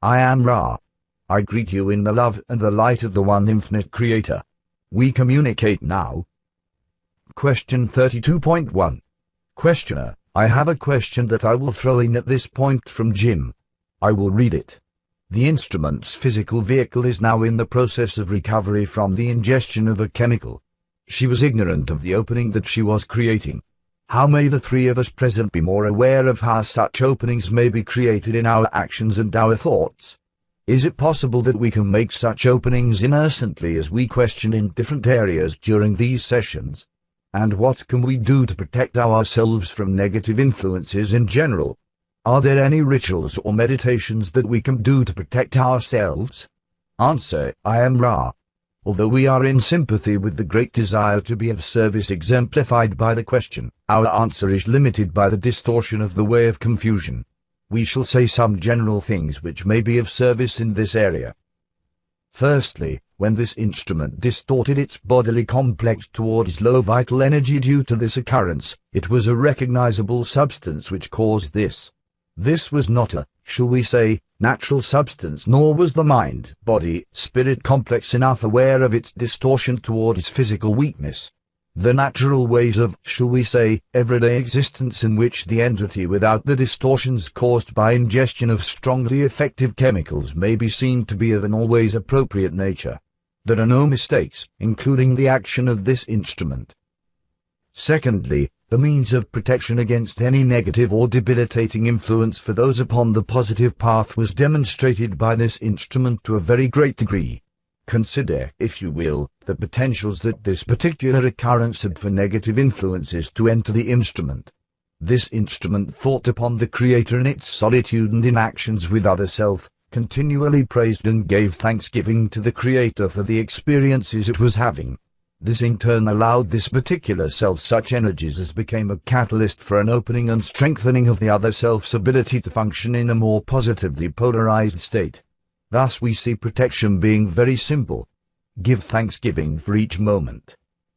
I am Ra. I greet you in the love and the light of the one infinite Creator. We communicate now. Question 32.1. Questioner, I have a question that I will throw in at this point from Jim. I will read it. The instrument's physical vehicle is now in the process of recovery from the ingestion of a chemical. She was ignorant of the opening that she was creating. How may the three of us present be more aware of how such openings may be created in our actions and our thoughts? Is it possible that we can make such openings innocently as we question in different areas during these sessions? And what can we do to protect ourselves from negative influences in general? Are there any rituals or meditations that we can do to protect ourselves? Answer, I am Ra. Although we are in sympathy with the great desire to be of service exemplified by the question, our answer is limited by the distortion of the way of confusion. We shall say some general things which may be of service in this area. Firstly, when this instrument distorted its bodily complex towards low vital energy due to this occurrence, it was a recognizable substance which caused this. This was not a, shall we say, natural substance, nor was the mind, body, spirit complex enough aware of its distortion toward its physical weakness. The natural ways of, shall we say, everyday existence in which the entity without the distortions caused by ingestion of strongly effective chemicals may be seen to be of an always appropriate nature. There are no mistakes, including the action of this instrument. Secondly, the means of protection against any negative or debilitating influence for those upon the positive path was demonstrated by this instrument to a very great degree. Consider, if you will, the potentials that this particular occurrence had for negative influences to enter the instrument. This instrument thought upon the Creator in its solitude and in actions with other self, continually praised and gave thanksgiving to the Creator for the experiences it was having. This in turn allowed this particular self such energies as became a catalyst for an opening and strengthening of the other self's ability to function in a more positively polarized state. Thus we see protection being very simple. Give thanksgiving for each moment.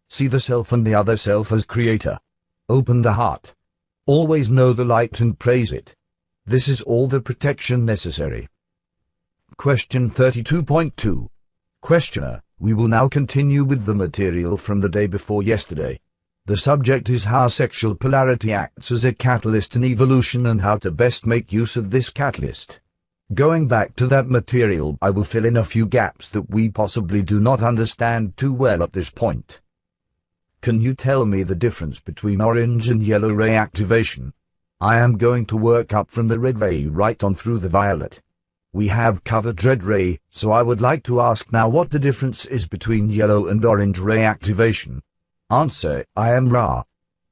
See the self and the other self as Creator. Open the heart. Always know the light and praise it. This is all the protection necessary. Question 32.2. Questioner, we will now continue with the material from the day before yesterday. The subject is how sexual polarity acts as a catalyst in evolution and how to best make use of this catalyst. Going back to that material, I will fill in a few gaps that we possibly do not understand too well at this point. Can you tell me the difference between orange and yellow ray activation? I am going to work up from the red ray right on through the violet. We have covered red ray, so I would like to ask now what the difference is between yellow and orange ray activation. Answer, I am Ra.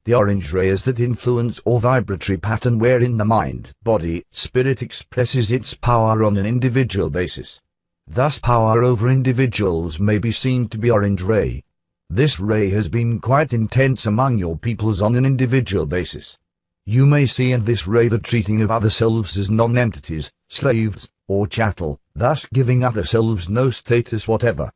The orange ray is that influence or vibratory pattern wherein the mind, body, spirit expresses its power on an individual basis. Thus power over individuals may be seen to be orange ray. This ray has been quite intense among your peoples on an individual basis. You may see in this ray the treating of other selves as non-entities, slaves, or chattel, thus giving other selves no status whatever.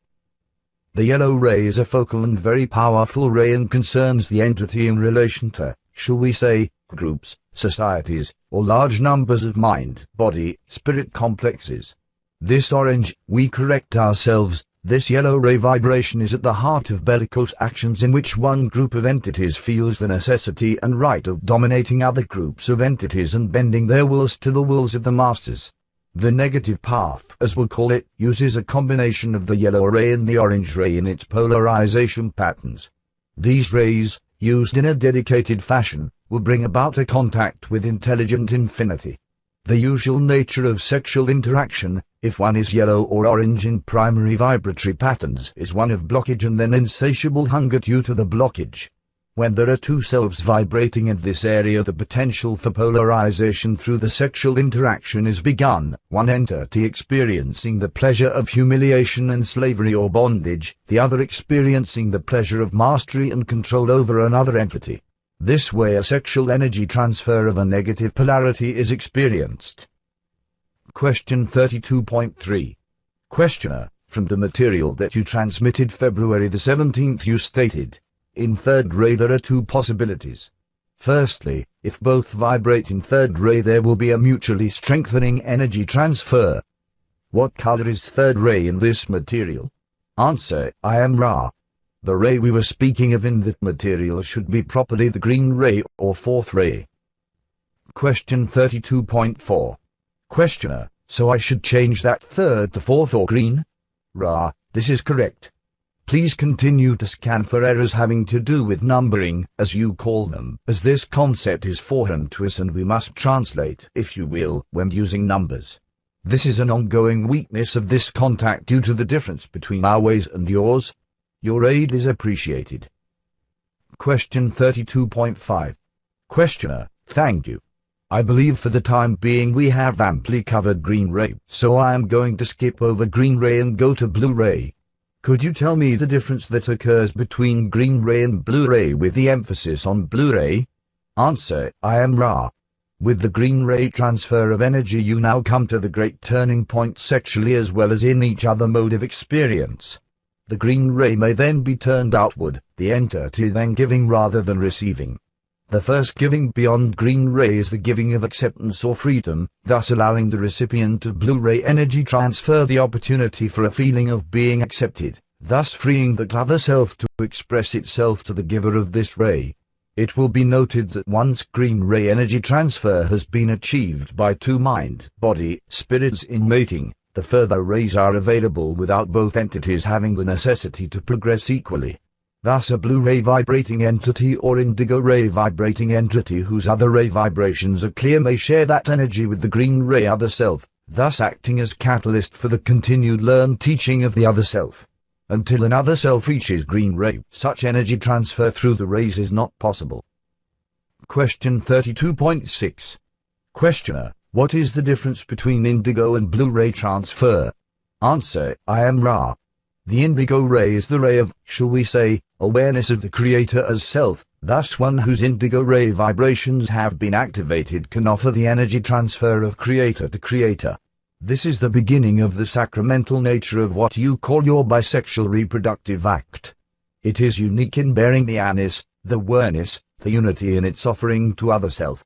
The yellow ray is a focal and very powerful ray and concerns the entity in relation to, shall we say, groups, societies, or large numbers of mind, body, spirit complexes. This orange, we correct ourselves, this yellow ray vibration is at the heart of bellicose actions in which one group of entities feels the necessity and right of dominating other groups of entities and bending their wills to the wills of the masters. The negative path, as we'll call it, uses a combination of the yellow ray and the orange ray in its polarization patterns. These rays, used in a dedicated fashion, will bring about a contact with intelligent infinity. The usual nature of sexual interaction, if one is yellow or orange in primary vibratory patterns, is one of blockage and then insatiable hunger due to the blockage. When there are two selves vibrating in this area, the potential for polarization through the sexual interaction is begun, one entity experiencing the pleasure of humiliation and slavery or bondage, the other experiencing the pleasure of mastery and control over another entity. This way a sexual energy transfer of a negative polarity is experienced. Question 32.3. Questioner, from the material that you transmitted February the 17th you stated, in third ray there are two possibilities. Firstly, if both vibrate in third ray there will be a mutually strengthening energy transfer. What color is third ray in this material? Answer, I am Ra. The ray we were speaking of in that material should be properly the green ray or fourth ray. Question 32.4. Questioner, so I should change that third to fourth or green? Ra, this is correct. Please continue to scan for errors having to do with numbering, as you call them, as this concept is foreign to us and we must translate, if you will, when using numbers. This is an ongoing weakness of this contact due to the difference between our ways and yours. Your aid is appreciated. Question 32.5. Questioner, thank you. I believe for the time being we have amply covered green ray, so I am going to skip over green ray and go to blue ray. Could you tell me the difference that occurs between green ray and blue ray with the emphasis on blue ray? Answer, I am Ra. With the green ray transfer of energy you now come to the great turning point sexually as well as in each other mode of experience. The green ray may then be turned outward, the entity then giving rather than receiving. The first giving beyond green ray is the giving of acceptance or freedom, thus allowing the recipient of blue ray energy transfer the opportunity for a feeling of being accepted, thus freeing the other self to express itself to the giver of this ray. It will be noted that once green ray energy transfer has been achieved by two mind, body, spirits in mating, the further rays are available without both entities having the necessity to progress equally. Thus a blue ray vibrating entity or indigo ray vibrating entity whose other ray vibrations are clear may share that energy with the green ray other self, thus acting as catalyst for the continued learned teaching of the other self. Until another self reaches green ray, such energy transfer through the rays is not possible. Question 32.6. Questioner, what is the difference between indigo and blue ray transfer? Answer, I am Ra. The indigo ray is the ray of, shall we say, awareness of the Creator as self, thus one whose indigo ray vibrations have been activated can offer the energy transfer of Creator to Creator. This is the beginning of the sacramental nature of what you call your bisexual reproductive act. It is unique in bearing the awareness, the oneness, the unity in its offering to other self.